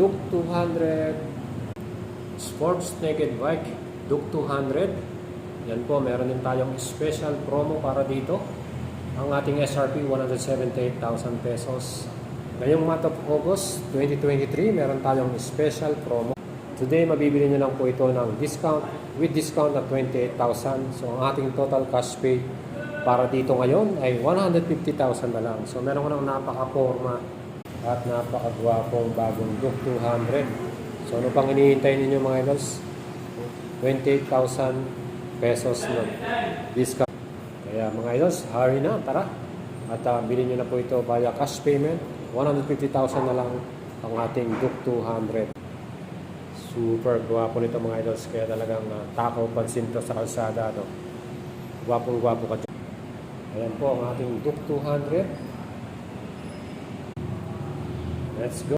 Duke 200 Sports Naked Bike. Duke 200. Yan po, meron din tayong special promo para dito. Ang ating SRP 178,000 pesos. Ngayong month of August 2023, meron tayong special promo. Today, mabibili nyo lang po ito ng discount, with discount na 28,000. So, ang ating total cash pay para dito ngayon ay 150,000 na lang. So, meron ko ng napaka-forma at napaka-gwapong bagong Duke 200. So, ano pang hinihintay ninyo mga idols? 28,000 pesos na discount. Kaya mga idols, hurry na, tara. At bilhin nyo na po ito via cash payment. 150,000 na lang ang ating Duke 200. Super gwapo nito mga idols. Kaya talagang takaw pansin to sa kalsada. No? Gwapong gwapo ka dyan. Ayan po ang ating Duke 200. Let's go.